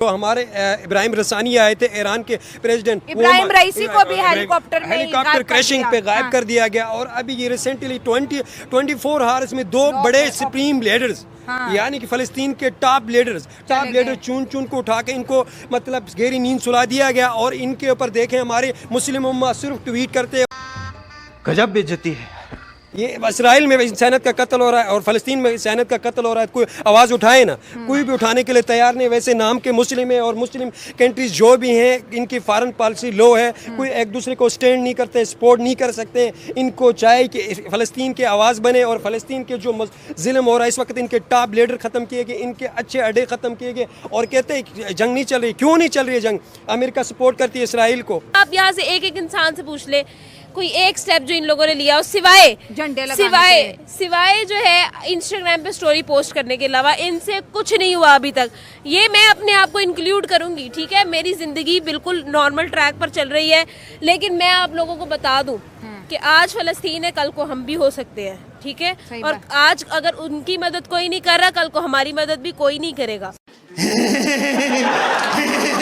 तो हमारे इब्राहिम रसानी आए थे, ईरान के प्रेसिडेंट, इब्राहिम रईसी को भी हेलीकॉप्टर क्रैशिंग पे गायब कर दिया गया। और अभी ये रिसेंटली 24 हार्स में दो बड़े सुप्रीम लीडर्स, यानी कि फ़लस्तीन के टॉप लीडर चुन चुन को उठा के इनको मतलब गहरी नींद सुला दिया गया। और इनके ऊपर देखें हमारे मुस्लिम उम्मा सिर्फ ट्वीट करते हैं, गजब बेइज्जती है। ये इसराइल में इंसानियत का कत्ल हो रहा है और फ़लस्तीन में इंसानियत का कत्ल हो रहा है, कोई आवाज़ उठाए ना, कोई भी उठाने के लिए तैयार नहीं। वैसे नाम के मुस्लिम है और मुस्लिम कंट्रीज जो भी हैं इनकी फॉरेन पॉलिसी लो है, कोई एक दूसरे को स्टैंड नहीं करते, सपोर्ट नहीं कर सकते। इनको चाहे कि फ़लस्तीन की आवाज़ बने और फ़लस्तीन के जो जुल्म हो रहा है इस वक्त इनके टॉप लीडर ख़त्म किए गए, इनके अच्छे अड्डे ख़त्म किए गए और कहते हैं जंग नहीं चल रही। क्यों नहीं चल रही है जंग? अमेरिका सपोर्ट करती है इसराइल को। आप यहाँ से एक एक इंसान से पूछ ले कोई एक स्टेप जो इन लोगों ने लिया सिवाय झंडे सिवाय जो है इंस्टाग्राम पे स्टोरी पोस्ट करने के अलावा इनसे कुछ नहीं हुआ अभी तक। ये मैं अपने आप को इंक्लूड करूंगी, ठीक है, मेरी जिंदगी बिल्कुल नॉर्मल ट्रैक पर चल रही है, लेकिन मैं आप लोगों को बता दूं कि आज फलस्तीन है, कल को हम भी हो सकते हैं, ठीक है। और आज अगर उनकी मदद कोई नहीं कर रहा, कल को हमारी मदद भी कोई नहीं करेगा।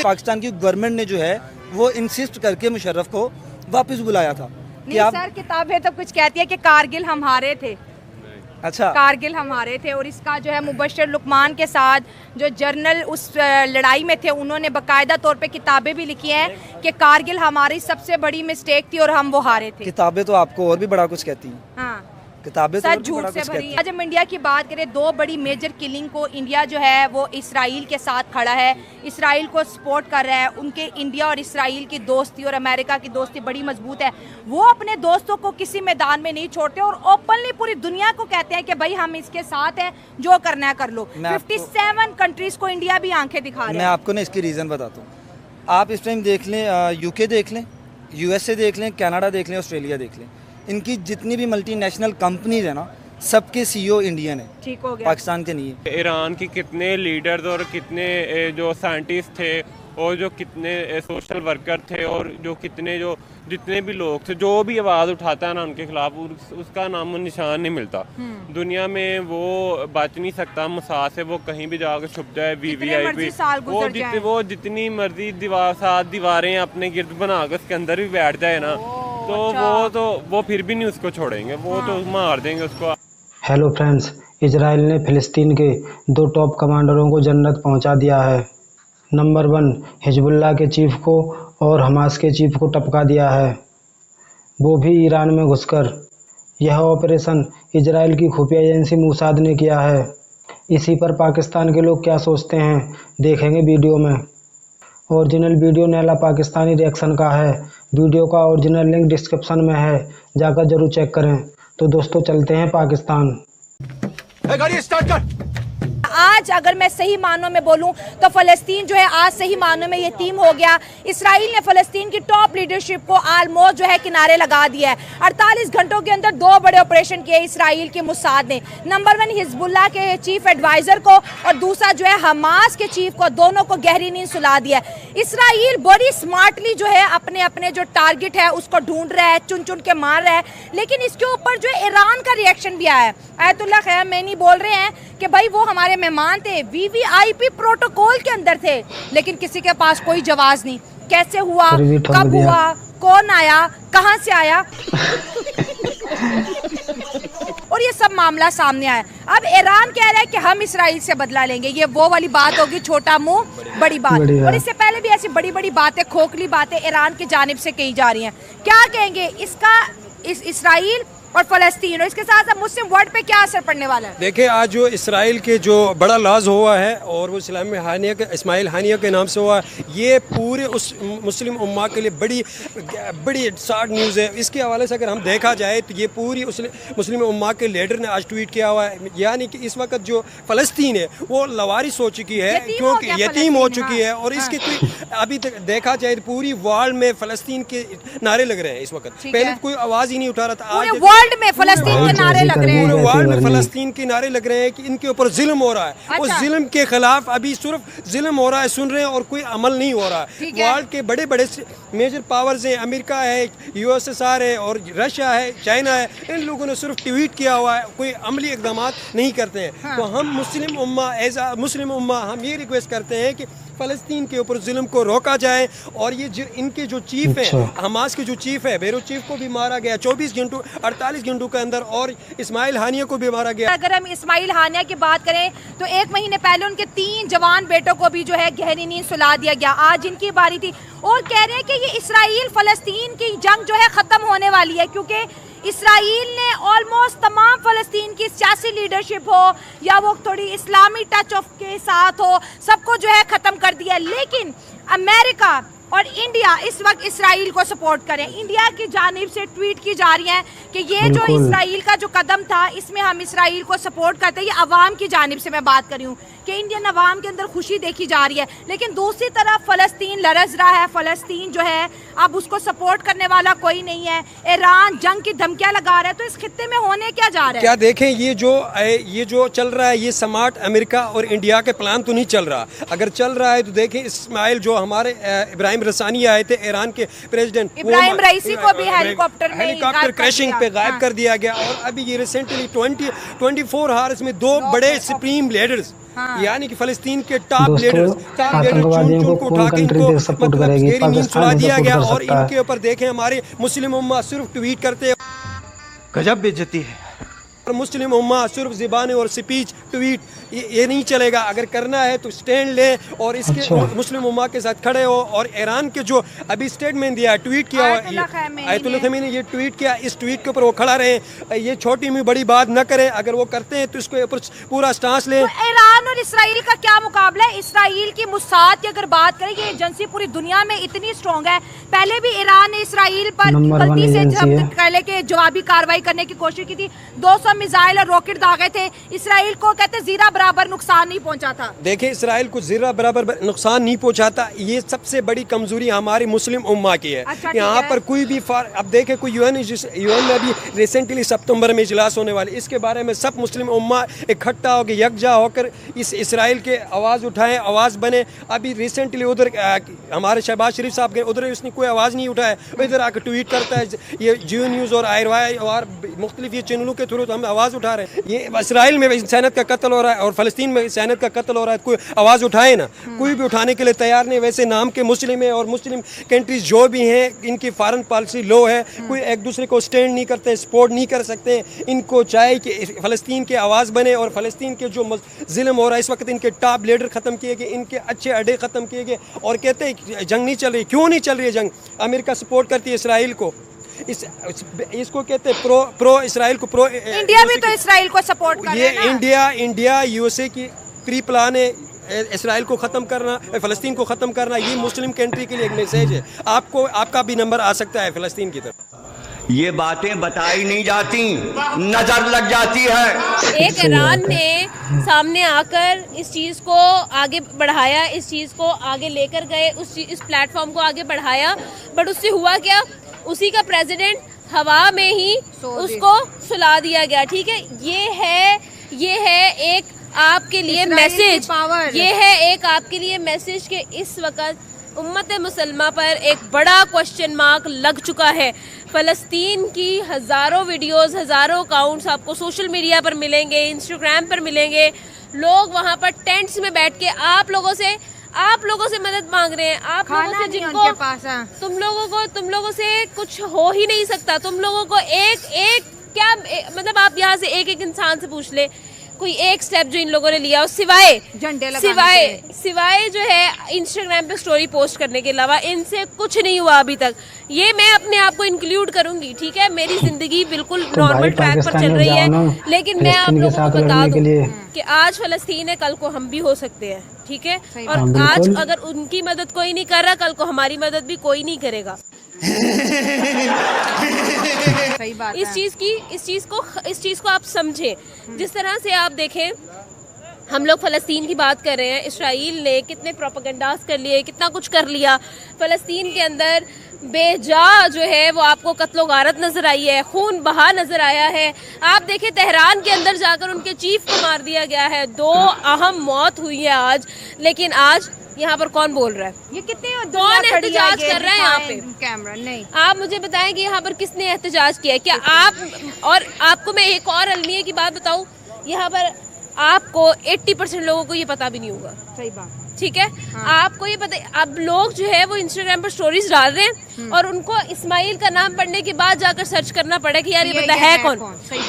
पाकिस्तान की गवर्नमेंट ने जो है वो इंसिस्ट करके मुशर्रफ को वापस बुलाया था कि आप सर किताबें तो कुछ कहती है कि कारगिल हम हारे थे। अच्छा, कारगिल हम हारे थे और इसका जो है मुबश्शिर लुकमान के साथ जो जर्नल उस लड़ाई में थे उन्होंने बाकायदा तौर पे किताबें भी लिखी हैं कि कारगिल हमारी सबसे बड़ी मिस्टेक थी और हम वो हारे थे। किताबें तो आपको और भी बड़ा कुछ कहती हैं। हाँ, किताबें तो सच झूठ से भरी। आज हम इंडिया की बात करें, दो बड़ी मेजर किलिंग को इंडिया जो है वो इसराइल के साथ खड़ा है, इसराइल को सपोर्ट कर रहा है। उनके इंडिया और इसराइल की दोस्ती और अमेरिका की दोस्ती बड़ी मजबूत है। वो अपने दोस्तों को किसी मैदान में नहीं छोड़ते और ओपनली पूरी दुनिया को कहते हैं कि भाई हम इसके साथ हैं, जो करना है कर लो। 57 कंट्रीज को इंडिया भी आंखें दिखा रहा है। मैं आपको ना इसकी रीज़न बताता हूँ। आप इस टाइम देख लें, यूके देख लें, यूएसए देख लें, कनाडा देख लें, ऑस्ट्रेलिया देख लें, इनकी जितनी भी मल्टीनेशनल कंपनीज है ना, सबके सीईओ इंडियन है, ठीक हो गया, पाकिस्तान के नहीं है। ईरान की कितने लीडर्स और कितने जो साइंटिस्ट थे और जो कितने सोशल वर्कर थे और जो कितने जो जितने भी लोग थे, जो भी आवाज़ उठाता है ना उनके खिलाफ, उसका नाम निशान नहीं मिलता दुनिया में। वो बच नहीं सकता मसाज से, वो कहीं भी जाकर छुप जाए, वीवीआईपी वो जितनी मर्जी दीवारें अपने गिर्द बनाकर उसके अंदर भी बैठ जाए ना, तो वो फिर भी नहीं उसको छोड़ेंगे, वो तो मार देंगे उसको। हेलो फ्रेंड्स, इजराइल ने फ़िलिस्तीन के दो टॉप कमांडरों को जन्नत पहुंचा दिया है। नंबर 1 हिजबुल्लाह के चीफ को और हमास के चीफ को टपका दिया है, वो भी ईरान में घुसकर। यह ऑपरेशन इजराइल की खुफिया एजेंसी मोसाद ने किया है। इसी पर पाकिस्तान के लोग क्या सोचते हैं देखेंगे वीडियो में। ओरिजिनल वीडियो नैला पाकिस्तानी रिएक्शन का है। वीडियो का ओरिजिनल लिंक डिस्क्रिप्शन में है, जाकर जरूर चेक करें। तो दोस्तों चलते हैं पाकिस्तान। गाड़ी स्टार्ट कर। आज अगर मैं सही मानों में बोलूं तो फ़लस्तीन जो है आज सही मानों में यतीम हो गया। इसराइल ने फ़लस्तीन की टॉप लीडरशिप को आलमोस्ट जो है किनारे लगा दिया है। 48 घंटों के अंदर 2 बड़े ऑपरेशन किए इसराइल के मुसाद ने। नंबर 1 हिजबुल्लाह के चीफ एडवाइजर को और दूसरा जो है हमास के चीफ को, दोनों को गहरी नींद सुला दिया। इसराइल बड़ी स्मार्टली जो है अपने अपने जो टारगेट है उसको ढूंढ रहा है, चुन चुन के मार रहा है। लेकिन इसके ऊपर जो ईरान का रिएक्शन भी आया है। आयतुल्लाह खamenei बोल रहे हैं कि भाई वो हमारे मेहमान थे, वीवीआईपी प्रोटोकॉल के अंदर थे, लेकिन किसी के पास कोई जवाब नहीं। कैसे हुआ, कब हुआ, कौन आया, कहां से आया और ये सब मामला सामने आया। अब ईरान कह रहा है कि हम इसराइल से बदला लेंगे। ये वो वाली बात होगी, छोटा मुंह बड़ी बात। और इससे पहले भी ऐसी बड़ी बड़ी बातें, खोखली बातें ईरान की जानिब से कही जा रही हैं। क्या कहेंगे इसका इसराइल और फ़लस्तीन और इसके साथ साथ मुस्लिम वर्ल्ड पे क्या असर पड़ने वाला है? देखिए, आज जो इसराइल के जो बड़ा लॉज हुआ है और वो इस्माइल हानिया के नाम से हुआ है, ये पूरे उस मुस्लिम उम्मा के लिए बड़ी सैड न्यूज़ है। इसके हवाले से अगर हम देखा जाए तो ये पूरी उस मुस्लिम उम्मा के लीडर ने आज ट्वीट किया हुआ है, यानी कि इस वक्त जो फ़लस्तीन है वो लवारिस हो चुकी है, क्योंकि यतीम हो चुकी है। और इसके कोई अभी तक देखा जाए तो पूरी वर्ल्ड में फ़लस्तीन के नारे लग रहे हैं इस वक्त। पहले कोई आवाज़ ही नहीं उठा रहा था। आज वर्ल्ड में फ़लस्तीन के नारे लग रहे हैं, पूरे वर्ल्ड में फ़लस्तीन के नारे लग रहे हैं कि इनके ऊपर जुल्म हो रहा है। अच्छा। उस जुल्म के खिलाफ अभी सिर्फ जुल्म हो रहा है, सुन रहे हैं और कोई अमल नहीं हो रहा है। वर्ल्ड के बड़े बड़े मेजर पावर्स हैं, अमेरिका है, यूएसएसआर है और रशिया है, चाइना है, इन लोगों ने सिर्फ ट्वीट किया हुआ है, कोई अमली इकदाम नहीं करते हैं। तो हम मुस्लिम उम्मा हम ये रिक्वेस्ट करते हैं कि फ़लस्तीन के ऊपर जुल्म को रोका जाए। और ये इनके जो चीफ हैं, हमास के जो चीफ है, बेरूत चीफ को भी मारा गया 24 घंटों 48 घंटों के अंदर, और इस्माइल हानिया को भी मारा गया। अगर हम इस्माइल हानिया की बात करें तो 1 महीने पहले उनके 3 जवान बेटों को भी जो है गहरी नींद सुला दिया गया। आज इनकी बारी थी और कह रहे हैं कि ये इसराइल फ़लस्तीन की जंग जो है ख़त्म होने वाली है, क्योंकि इसराइल ने ऑलमोस्ट तमाम फ़लस्तीन की सियासी लीडरशिप हो या वो थोड़ी इस्लामी टच ऑफ के साथ हो, सबको जो है ख़त्म कर दिया। लेकिन अमेरिका और इंडिया इस वक्त इसराइल को सपोर्ट करें। इंडिया की जानिब से ट्वीट की जा रही है कि ये जो इसराइल का जो कदम था इसमें हम इसराइल को सपोर्ट करते हैं। ये अवाम की जानिब से मैं बात कर रही हूँ कि इंडियन अवाम के अंदर खुशी देखी जा रही है। लेकिन दूसरी तरफ फ़लस्तीन लरज़ रहा है, फ़लस्तीन जो है अब उसको सपोर्ट करने वाला कोई नहीं है। ईरान जंग की धमकियाँ लगा रहा है। तो इस खित्ते में होने क्या जा रहा है? क्या देखें, ये जो चल रहा है, ये स्मार्ट अमेरिका और इंडिया के प्लान तो नहीं चल रहा। अगर चल रहा है तो देखें, इस्माइल जो हमारे इब्राहिम रसानी आए थे, ईरान के प्रेसिडेंट, इब्राहिम रईसी को भी हेलीकॉप्टर क्रैशिंग पे गायब कर दिया गया। और अभी ये रिसेंटली 24 आवर्स में 2 बड़े सुप्रीम लीडर्स, यानी कि फ़लस्तीन के टॉप लीडर्स चुन को उठा के इनको मतलब गहरी नींद सुला दिया गया। और इनके ऊपर देखें, हमारे मुस्लिम उम्मा सिर्फ ट्वीट करते हैं, गजब बेइज्जती है। और मुस्लिम उम्मा सिर्फ ज़बान और स्पीच ट्वीट, ये नहीं चलेगा। अगर करना है तो स्टैंड ले और इसके मुस्लिम उम्मा के साथ खड़े हो। और ईरान के जो अभी स्टेटमेंट दिया, ट्वीट किया आयतुल्लाह ख़मीनी ने ये ट्वीट किया, इस ट्वीट के ऊपर वो खड़ा रहे। ये छोटी में बड़ी बात न करें। अगर वो करते हैं तो इसके ऊपर पूरा स्टांस लें। तो ईरान और इसराइल का क्या मुकाबला है? इसराइल की मुसाद की अगर बात करें, ये एजेंसी पूरी दुनिया में इतनी स्ट्रॉन्ग है। पहले भी ईरान ने इसराइल पर गलती से पहले के जवाबी कार्रवाई करने की कोशिश की थी, 200 मिसाइल और रॉकेट दागे थे। इसराइल को कहते जीरा बराबर नुकसान नहीं पहुंचा था। देखिए, इसराइल को जीरा बराबर नुकसान नहीं पहुंचाता। ये सबसे बड़ी कमजोरी हमारी मुस्लिम उम्मा की है। अच्छा, यहाँ पर कोई भी अब देखे, कोई यूएन में अभी रिसेंटली सितंबर में इजलास होने वाली, इसके बारे में सब मुस्लिम उम्मा इकट्ठा होकर यकजा होकर इस इसराइल के आवाज़ उठाएं, आवाज़ बने। अभी रिसेंटली उधर हमारे शहबाज शरीफ साहब के उधर उसने कोई आवाज़ नहीं उठाया, इधर आकर ट्वीट करता है। ये जियो न्यूज़ और आयरवाई और मुख्तलिफ ये चैनलों के थ्रू तो हम आवाज़ उठा रहे हैं। ये इसराइल में इंसानियत का कत्ल हो रहा है और फ़लस्तीन में इंसानियत का कत्ल हो रहा है, कोई आवाज़ उठाए ना, कोई भी उठाने के लिए तैयार नहीं। वैसे नाम के मुस्लिम है और मुस्लिम कंट्रीज जो भी हैं, इनकी फॉरेन पॉलिसी लो है, कोई एक दूसरे को स्टैंड नहीं करते, सपोर्ट नहीं कर सकते। इनको चाहिए कि फ़लस्तीन की आवाज़ बने और फ़लस्तीन के जो जुल्म हो रहा है इस वक्त, इनके टॉप लीडर ख़त्म किए गए, इनके अच्छे अड्डे ख़त्म किए गए। और कहते हैं जंग नहीं चल रही। क्यों नहीं चल रही है जंग? अमेरिका सपोर्ट करती है इसराइल को। इसको कहते हैं प्रो इसराइल को, प्रो इंडिया भी तो इसराइल को सपोर्ट कर रहा है ना। इंडिया यूएसए की प्री प्लान है इसराइल को ख़त्म करना, फ़लस्तीन को ख़त्म करना। ये मुस्लिम कंट्री के लिए एक मैसेज है। आपका भी नंबर आ सकता है फ़लस्तीन की तरफ। ये बातें बताई नहीं जाती, नजर लग जाती है। एक ईरान ने सामने आकर इस चीज़ को आगे बढ़ाया, इस चीज़ को आगे लेकर गए, इस प्लेटफॉर्म को आगे बढ़ाया। बट उससे हुआ क्या? उसी का प्रेसिडेंट हवा में ही उसको सुला दिया गया। ठीक है, ये है एक आपके लिए मैसेज, ये है एक आपके लिए मैसेज कि इस वक्त उम्मत मुसलमा पर एक बड़ा क्वेश्चन मार्क लग चुका है। फ़लस्तीन की हज़ारों वीडियोस, हज़ारों अकाउंट्स आपको सोशल मीडिया पर मिलेंगे, इंस्टाग्राम पर मिलेंगे। लोग वहाँ पर टेंट्स में बैठ के आप लोगों से मदद मांग रहे हैं। आप लोगों से जिनको तुम लोगों से कुछ हो ही नहीं सकता। तुम लोगों को क्या मतलब आप यहाँ से एक इंसान से पूछ ले, कोई एक स्टेप जो इन लोगों ने लिया, सिवाय जो है इंस्टाग्राम पे स्टोरी पोस्ट करने के अलावा इनसे कुछ नहीं हुआ अभी तक। ये मैं अपने आप को इंक्लूड करूंगी। ठीक है, मेरी जिंदगी बिल्कुल नॉर्मल ट्रैक पर चल रही है, लेकिन मैं आप लोगों को बता दूं कि आज फ़लस्तीन है, कल को हम भी हो सकते हैं। ठीक है, और आज अगर उनकी मदद कोई नहीं कर रहा, कल को हमारी मदद भी कोई नहीं करेगा। सही बात है। इस चीज़ को आप समझें। जिस तरह से आप देखें, हम लोग फ़लस्तीन की बात कर रहे हैं, इसराइल ने कितने प्रोपेगेंडास कर लिए, कितना कुछ कर लिया। फ़लस्तीन के अंदर बेजा जो है वो आपको कत्लो गारत नज़र आई है, खून बहा नज़र आया है। आप देखें, तेहरान के अंदर जाकर उनके चीफ को मार दिया गया है। 2 अहम मौत हुई है आज। लेकिन आज यहाँ पर कौन बोल रहा है? ये कितने कौन एहतजाज कर रहा है यहाँ पे? कैमरा नहीं। आप मुझे बताएं कि यहाँ पर किसने एहतजाज किया है? क्या आप और आपको मैं एक और अलमिया की बात बताऊँ, यहाँ पर आपको 80% लोगों को ये पता भी नहीं होगा। सही बात। ठीक है। आपको ये पता है, अब लोग जो है वो इंस्टाग्राम पर स्टोरीज डाल रहे हैं और उनको इस्माइल का नाम पढ़ने के बाद जाकर सर्च करना पड़े कि यार ये बंदा है कौन।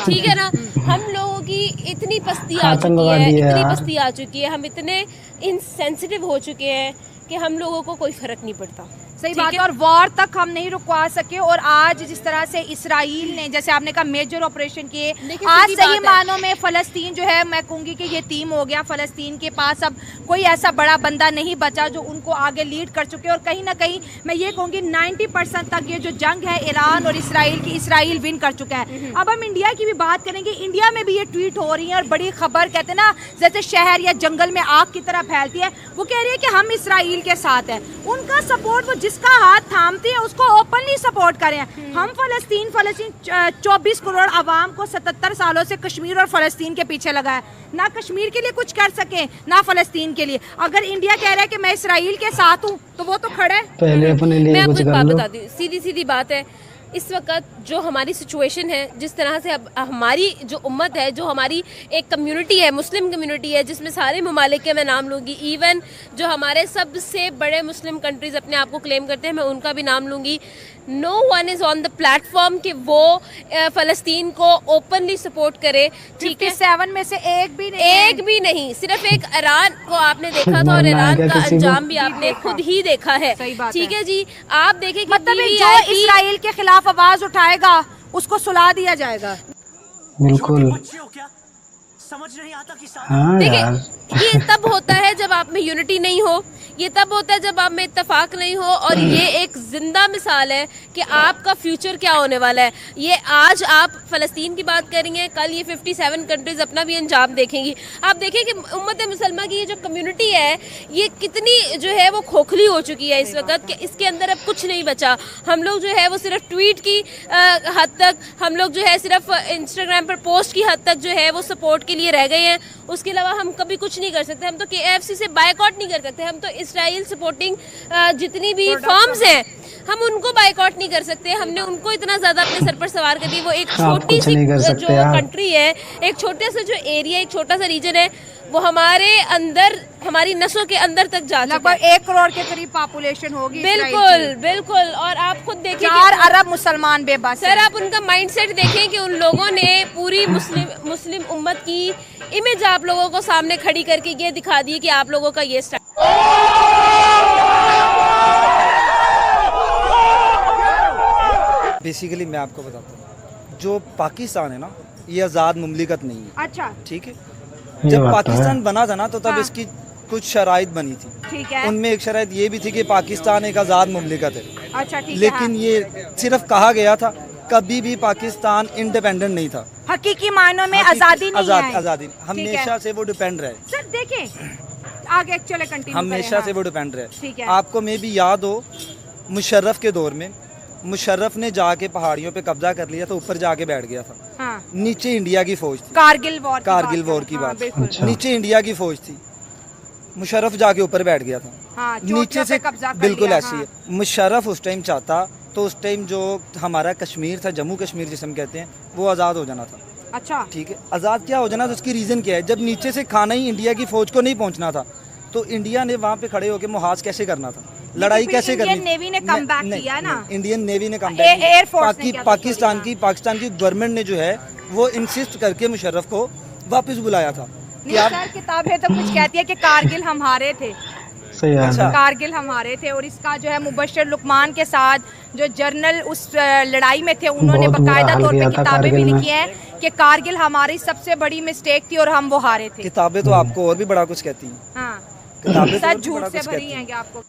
ठीक है ना, हम लोगों की इतनी पस्ती आ चुकी है, इतनी पस्ती आ चुकी है, हम इतने इनसेंसिटिव हो चुके हैं कि हम लोगों को कोई फर्क नहीं पड़ता। सही बात है। और वॉर तक हम नहीं रुकवा सके, और आज जिस तरह से इसराइल ने, जैसे आपने कहा, मेजर ऑपरेशन किए, आज सही मानों में फलस्तीन जो है, मैं कहूँगी कि ये टीम हो गया। फलस्तीन के पास अब कोई ऐसा बड़ा बंदा नहीं बचा जो उनको आगे लीड कर चुके, और कहीं ना कहीं मैं ये कहूँगी 90% तक ये जो जंग है ईरान और इसराइल की, इसराइल विन कर चुका है। अब हम इंडिया की भी बात करेंगे। इंडिया में भी ये ट्वीट हो रही है और बड़ी खबर, कहते हैं ना जैसे शहर या जंगल में आग की तरह फैलती है, वो कह रही है कि हम इसराइल के साथ हैं। उनका सपोर्ट, वो जिसका हाथ थामती है उसको ओपनली सपोर्ट करें। हम फलस्तीन 24 करोड़ आवाम को 77 सालों से कश्मीर और फलस्तीन के पीछे लगा है, ना कश्मीर के लिए कुछ कर सके ना फलस्तीन के लिए। अगर इंडिया कह रहा है कि मैं इसराइल के साथ हूँ तो वो तो खड़ा है। पहले अपने लिए मैं आपको कुछ एक कर बात लो। बताती हूँ, सीधी सीधी बात है। इस वक्त जो हमारी सिचुएशन है, जिस तरह से अब हमारी जो उम्मत है, जो हमारी एक कम्युनिटी है, मुस्लिम कम्युनिटी है, जिसमें सारे ममालिक के मैं नाम लूँगी, इवन जो हमारे सबसे बड़े मुस्लिम कंट्रीज़ अपने आप को क्लेम करते हैं, मैं उनका भी नाम लूँगी। No one is on the platform कि वो फ़लस्तीन को ओपनली सपोर्ट करे। ठीक है, 57 में से एक भी नहीं। सिर्फ एक ईरान को आपने देखा था, और ईरान का अंजाम भी आपने खुद ही देखा है। ठीक है जी, आप देखें कि मतलब जो इसराइल के खिलाफ आवाज उठाएगा उसको सुला दिया जाएगा। बिल्कुल। समझ नहीं आता कि हाँ देखिए, यार, ये तब होता है जब आप में यूनिटी नहीं हो, ये तब होता है जब आप में इत्तेफाक नहीं हो, और ये एक जिंदा मिसाल है कि आपका फ्यूचर क्या होने वाला है। ये आज आप फ़लस्तीन की बात करेंगे, कल ये 57 कंट्रीज अपना भी अंजाम देखेंगी। आप देखें कि उम्मत मुसलमान की ये जो कम्युनिटी है, ये कितनी जो है वो खोखली हो चुकी है इस वक्त कि इसके अंदर अब कुछ नहीं बचा। हम लोग जो है वो सिर्फ ट्वीट की हद तक, हम लोग जो है सिर्फ इंस्टाग्राम पर पोस्ट की हद तक जो है वो सपोर्ट के लिए रह गए हैं। उसके अलावा हम कभी कुछ नहीं कर सकते। हम तो KFC से बायकॉट नहीं कर सकते, हम तो इसराइल सपोर्टिंग जितनी भी फर्म्स हैं हम उनको बायकॉट नहीं कर सकते। हमने उनको इतना ज़्यादा अपने सर पर सवार कर दी। वो एक छोटी सी जो कंट्री है, एक छोटे से जो एरिया, एक छोटा सा रीजन है, वो हमारे अंदर, हमारी नसों के अंदर तक जा चुका है। लगभग 1 करोड़ के करीब पॉपुलेशन होगी। बिल्कुल बिल्कुल। और आप खुद देखें 4 अरब मुसलमान बेबस सर, आप उनका माइंडसेट देखें कि उन लोगों ने पूरी मुस्लिम उम्मत की इमेज आप लोगों को सामने खड़ी करके ये दिखा दी कि आप लोगों का ये स्टाइल। बेसिकली मैं आपको बताता हूँ, जो पाकिस्तान है ना, ये आज़ाद मुमलिकत नहीं है। अच्छा, ठीक है। जब पाकिस्तान बना था ना, तो तब इसकी कुछ शराइत बनी थी। ठीक है। उनमें एक शराइत ये भी थी कि पाकिस्तान एक आज़ाद मुमलिकत है। अच्छा, ठीक है। लेकिन ये सिर्फ कहा गया था, कभी भी पाकिस्तान इंडिपेंडेंट नहीं था। हकीकी मायनों में आज़ादी नहीं है। आज़ादी हमेशा से वो डिपेंड रहे। सर देखें, आगे चले कंटिन्यू करें। हमेशा से वो डिपेंड रहे। ठीक है। आपको मे भी याद हो, मुशर्रफ के दौर में मुशर्रफ ने जाके पहाड़ियों पे कब्जा कर लिया, तो ऊपर जाके बैठ गया था। हाँ। नीचे इंडिया की फौज थी। कारगिल वॉर की बात। नीचे इंडिया की फौज थी, मुशर्रफ जाके ऊपर बैठ गया था। हाँ, नीचे से कब्जा कर बिल्कुल लिया। ऐसी है। मुशर्रफ उस टाइम चाहता तो उस टाइम जो हमारा कश्मीर था, जम्मू कश्मीर जिसे हम कहते हैं, वो आज़ाद हो जाना था। अच्छा, ठीक है। आज़ाद क्या हो जाना, तो उसकी रीज़न क्या है? जब नीचे से खाना ही इंडिया की फौज को नहीं पहुंचना था, तो इंडिया ने वहाँ पे खड़े होकर मुहाज कैसे करना था, लड़ाई कैसे करनी? इंडियन नेवी ने कम बैक किया ना। इंडियन नेवी ने कम एयर फोर्स ने किया था। पाकिस्तान की गवर्नमेंट ने जो है वो इंसिस्ट करके मुशर्रफ को वापस बुलाया था कि आप। सर, किताबें तो कुछ कहती है कि कारगिल हम हारे थे। सही है। अच्छा। कारगिल हम हारे थे, और इसका जो है मुबश्शिर लुकमान के साथ जो जर्नल उस लड़ाई में थे, उन्होंने बहुत बुरा बाकायदा हाल तौर पे किया था किताबें भी कारगिल में। लिखी हैं कि कारगिल हमारी सबसे बड़ी मिस्टेक थी और हम वो हारे थे। किताबें तो आपको और भी बड़ा कुछ कहती हैं। हाँ, किताबें तो और सच भी झूठ बड़ा से कुछ भरी कहती हैं कि आपको।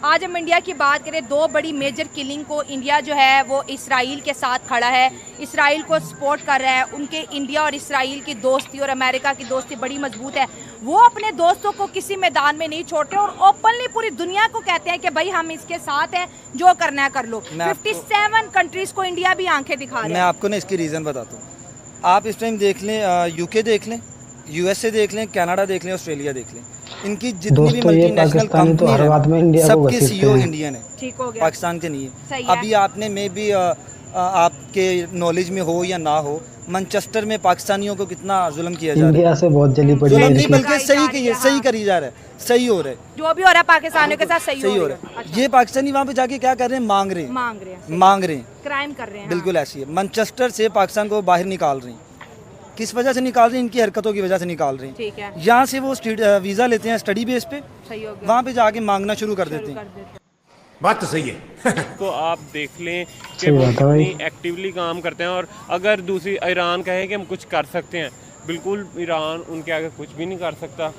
आज हम इंडिया की बात करें, 2 बड़ी मेजर किलिंग को इंडिया जो है वो इसराइल के साथ खड़ा है, इसराइल को सपोर्ट कर रहा है। उनके इंडिया और इसराइल की दोस्ती और अमेरिका की दोस्ती बड़ी मजबूत है। वो अपने दोस्तों को किसी मैदान में नहीं छोड़ते और ओपनली पूरी दुनिया को कहते हैं कि भाई हम इसके साथ हैं, जो करना है कर लो। 57 कंट्रीज को इंडिया भी आंखें दिखा रहा है। मैं आपको ना इसकी रीज़न बताता हूँ। आप इस टाइम देख लें, यूके देख लें, USA देख लें, कनाडा देख लें, ऑस्ट्रेलिया देख लें, इनकी जितनी भी मल्टीनेशनल कंपनी है, सबके CEO इंडियन है। ठीक हो गया। पाकिस्तान के नहीं है। सही है। अभी आपने मे भी आपके नॉलेज में हो या ना हो, मैनचेस्टर में पाकिस्तानियों को कितना जुल्म किया जा रहा इंडिया से बहुत जली पड़ी है जुल्म नहीं इसकी। बल्कि सही करी जा रहा है, सही हो रहा है, जो भी हो रहा है पाकिस्तानियों के साथ सही सही हो हो रहा है। ये पाकिस्तानी वहाँ पे जाके क्या कर रहे हैं, मांग रहे हैं, क्राइम कर रहे हैं। बिल्कुल ऐसी है। मैनचेस्टर से पाकिस्तान को बाहर निकाल रही हैं। किस वजह से निकाल रही हैं? इनकी हरकतों की वजह से निकाल रही हैं। ठीक है, यहाँ से वो वीज़ा लेते हैं स्टडी बेस पे, सही हो गया। वहाँ पे जाके मांगना शुरू कर देते हैं। बात तो सही है। तो आप देख लें कि सही वो बात है भाई। कितनी एक्टिवली काम करते हैं। और अगर दूसरी ईरान कहे कि हम कुछ कर सकते हैं, बिल्कुल ईरान उनके आगे कुछ भी नहीं कर सकता।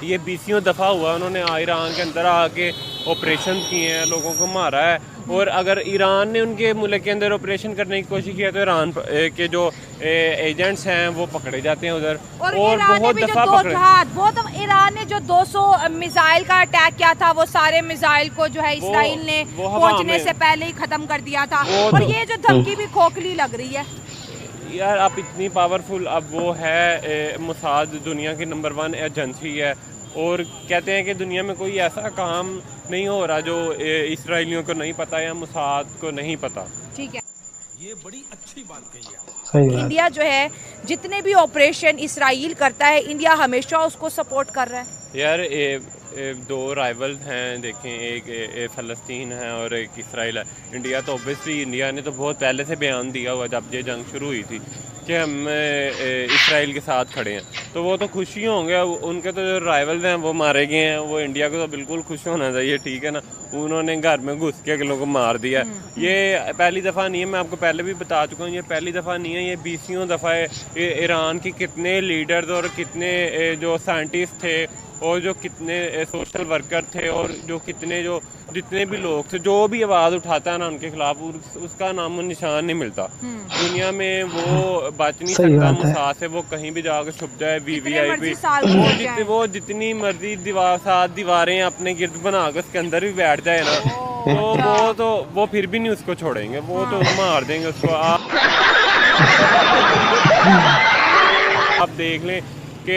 ये 20 दफ़ा हुआ उन्होंने ईरान के अंदर आके ऑपरेशन किए हैं, लोगों को मारा है। और अगर ईरान ने उनके मुल्क के अंदर ऑपरेशन करने की कोशिश किया तो ईरान के जो एजेंट्स हैं वो पकड़े जाते हैं उधर, और बहुत दफ़ा पकड़े। बहुत ईरान ने जो 200 मिसाइल का अटैक किया था, वो सारे मिसाइल को जो है इसराइल ने वो हवा पहुंचने में- से पहले ही खत्म कर दिया था। वो और तो- ये जो धमकी भी खोखली लग रही है यार, आप इतनी पावरफुल, अब वो है मोसाद दुनिया की नंबर 1 एजेंसी है, और कहते हैं कि दुनिया में कोई ऐसा काम नहीं हो रहा जो इसराइलियों को नहीं पता या मोसाद को नहीं पता। ठीक है, ये बड़ी अच्छी बात कही है। सही बात। इंडिया जो है जितने भी ऑपरेशन इसराइल करता है, इंडिया हमेशा उसको सपोर्ट कर रहा है। यार, दो राइवल हैं, देखें, एक फ़लस्तीन है और एक इसराइल है। इंडिया तो ऑब्वियसली, इंडिया ने तो बहुत पहले से बयान दिया हुआ जब ये जंग शुरू हुई थी कि हम इसराइल के साथ खड़े हैं, तो वो तो खुशी होंगे। उनके तो जो राइवल हैं वो मारे गए हैं, वो इंडिया को तो बिल्कुल खुश होना चाहिए, ठीक है ना। उन्होंने घर में घुस के अगलों को मार दिया। ये पहली दफ़ा नहीं है, मैं आपको पहले भी बता चुका हूँ, ये पहली दफ़ा नहीं है, ये 20 दफ़ा है। ईरान की कितने लीडर्स और कितने जो साइंटिस्ट थे और जो कितने सोशल वर्कर थे और जो जितने भी लोग थे, जो भी आवाज़ उठाता है ना उनके खिलाफ, उसका नामो निशान नहीं मिलता दुनिया में। वो बच नहीं सही सकता बात है। मुसाद से, वो कहीं भी जाकर छुप जाए, मर्जी VVIP, साल में छुप जाए। वो जितनी मर्जी दीवारें अपने गिर्द बनाकर उसके अंदर भी बैठ जाए ना, तो वो फिर भी नहीं उसको छोड़ेंगे, वो तो मार देंगे उसको। आप देख लें कि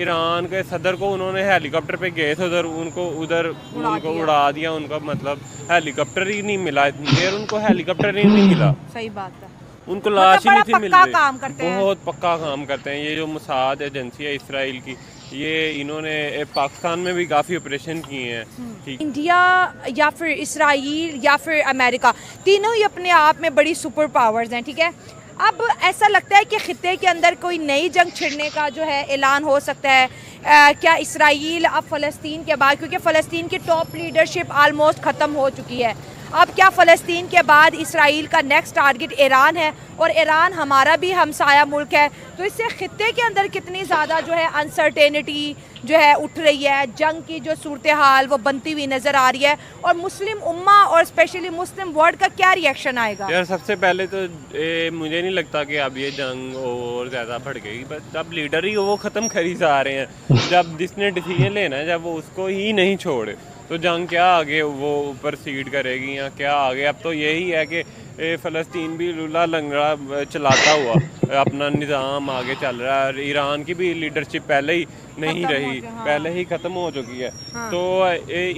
ईरान के सदर को उन्होंने हेलीकॉप्टर पे गए थे उधर, उनको उड़ा दिया। उनका मतलब हेलीकॉप्टर ही नहीं मिला, इतनी देर उनको हेलीकॉप्टर ही नहीं मिला। सही बात है, उनको लाश ही नहीं थी मिल पक्का रही। काम करते हैं। बहुत पक्का काम करते हैं। ये जो मोसाद एजेंसी है इसराइल की, ये इन्होंने पाकिस्तान में भी काफ़ी ऑपरेशन किए हैं। ठीक, इंडिया या फिर इसराइल या फिर अमेरिका, तीनों ही अपने आप में बड़ी सुपर पावर्स हैं, ठीक है। अब ऐसा लगता है कि खित्ते के अंदर कोई नई जंग छिड़ने का जो है ऐलान हो सकता है। क्या इसराइल अब फ़लस्तीन के बाद, क्योंकि फ़लस्तीन की टॉप लीडरशिप आलमोस्ट ख़त्म हो चुकी है, अब क्या फ़लस्तीन के बाद इसराइल का नेक्स्ट टारगेट ईरान है, और ईरान हमारा भी हमसाया मुल्क है, तो इससे खित्ते के अंदर कितनी ज़्यादा जो है अनसर्टेनिटी जो है उठ रही है, जंग की जो सूरत हाल वो बनती हुई नज़र आ रही है, और मुस्लिम उम्मा और स्पेशली मुस्लिम वर्ल्ड का क्या रिएक्शन आएगा? यार, सबसे पहले तो मुझे नहीं लगता कि अब ये जंग और ज़्यादा बढ़ गई, बस अब लीडर ही वो ख़त्म करी जा रहे हैं। जब जिसने डिसीजन लेना है, जब वो उसको ही नहीं छोड़े, तो जंग क्या आगे वो ऊपर सीड करेगी या क्या आगे। अब तो यही है कि फ़लस्तीन भी लूला लंगड़ा चलाता हुआ अपना निज़ाम आगे चल रहा है। और ईरान की भी लीडरशिप पहले ही नहीं रही, पहले ही ख़त्म हो चुकी है। तो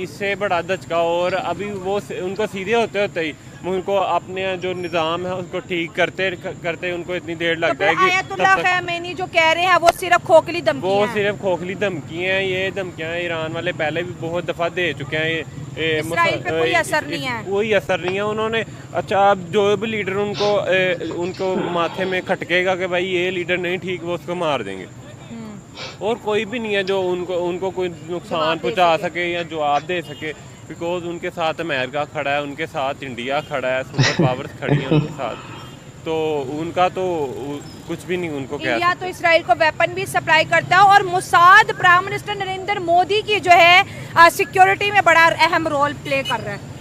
इससे बड़ा धचका, और अभी वो उनको सीधे होते होते ही उनको अपने जो निज़ाम है उसको ठीक करते करते उनको इतनी देर लग जाएगी। आयतुल्लाह खamenei जो कह रहे हैं वो सिर्फ खोखली धमकी वो है। सिर्फ खोखली धमकी हैं। ये धमकियाँ ईरान वाले पहले भी बहुत दफ़ा दे चुके हैं। इसराइल पे कोई असर नहीं है। कोई असर नहीं है। उन्होंने, अच्छा, अब जो भी लीडर उनको माथे में खटकेगा कि भाई ये लीडर नहीं ठीक, वो उसको मार देंगे। और कोई भी नहीं है जो उनको कोई नुकसान पहुंचा सके या जवाब दे सके, बिकॉज उनके साथ अमेरिका खड़ा है, उनके साथ इंडिया खड़ा है, सुपर पावर्स खड़ी हैं उनके साथ, तो उनका तो कुछ भी नहीं उनको कह इंडिया तो इसराइल को वेपन भी सप्लाई करता है, और Mossad prime minister Narendra Modi की जो है सिक्योरिटी में बड़ा अहम रोल प्ले कर रहा है।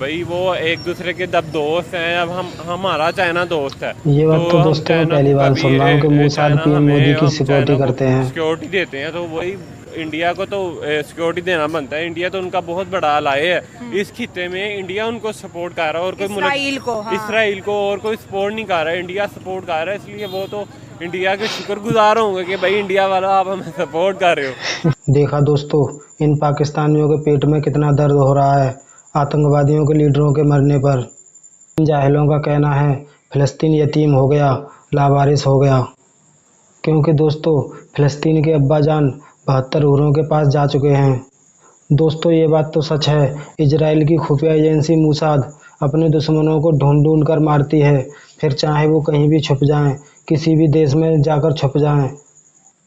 भाई वो एक दूसरे के जब दोस्त हैं, अब हमारा चाइना दोस्त है, ये बात तो दोस्तों मैं पहली बार सुन रहा हूँ कि मोसाद पीएम मोदी की सिक्योरिटी करते हैं, सिक्योरिटी देते हैं। तो वही इंडिया को तो सिक्योरिटी देना बनता है। इंडिया तो उनका बहुत बड़ा अलाय है इस खित्ते में। इंडिया उनको सपोर्ट कर रहा है, और कोई इसराइल को और कोई सपोर्ट नहीं कर रहा है, इंडिया सपोर्ट कर रहा है। इसलिए वो तो इंडिया के शुक्रगुजार होंगे कि भाई इंडिया वाला आप हमें सपोर्ट कर रहे हो। देखा दोस्तों, इन पाकिस्तानियों के पेट में कितना दर्द हो रहा है आतंकवादियों के लीडरों के मरने पर। जाहिलों का कहना है फ़लस्तीन यतीम हो गया, लावारिस हो गया। क्योंकि दोस्तों फ़लस्तीन के अब्बा जान 72 हूरों के पास जा चुके हैं। दोस्तों ये बात तो सच है, इजराइल की खुफिया एजेंसी मूसाद अपने दुश्मनों को ढूंढ ढूंढ कर मारती है, फिर चाहे वो कहीं भी छुप जाएं, किसी भी देश में जाकर छुप जाएं।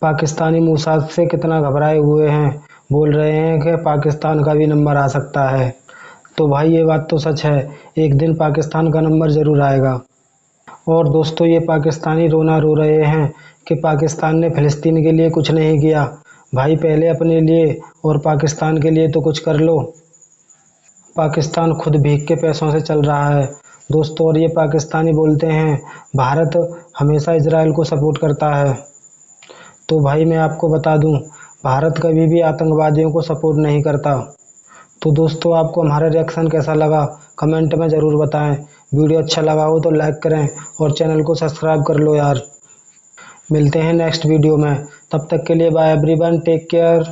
पाकिस्तानी मूसाद से कितना घबराए हुए हैं, बोल रहे हैं कि पाकिस्तान का भी नंबर आ सकता है। तो भाई ये बात तो सच है, एक दिन पाकिस्तान का नंबर ज़रूर आएगा। और दोस्तों ये पाकिस्तानी रोना रो रहे हैं कि पाकिस्तान ने फ़लस्तीन के लिए कुछ नहीं किया। भाई पहले अपने लिए और पाकिस्तान के लिए तो कुछ कर लो। पाकिस्तान खुद भीख के पैसों से चल रहा है दोस्तों। और ये पाकिस्तानी बोलते हैं भारत हमेशा इजराइल को सपोर्ट करता है। तो भाई मैं आपको बता दूं, भारत कभी भी आतंकवादियों को सपोर्ट नहीं करता। तो दोस्तों आपको हमारा रिएक्शन कैसा लगा कमेंट में ज़रूर बताएं। वीडियो अच्छा लगा हो तो लाइक करें और चैनल को सब्सक्राइब कर लो यार। मिलते हैं नेक्स्ट वीडियो में, तब तक के लिए बाय एवरीवन, टेक केयर।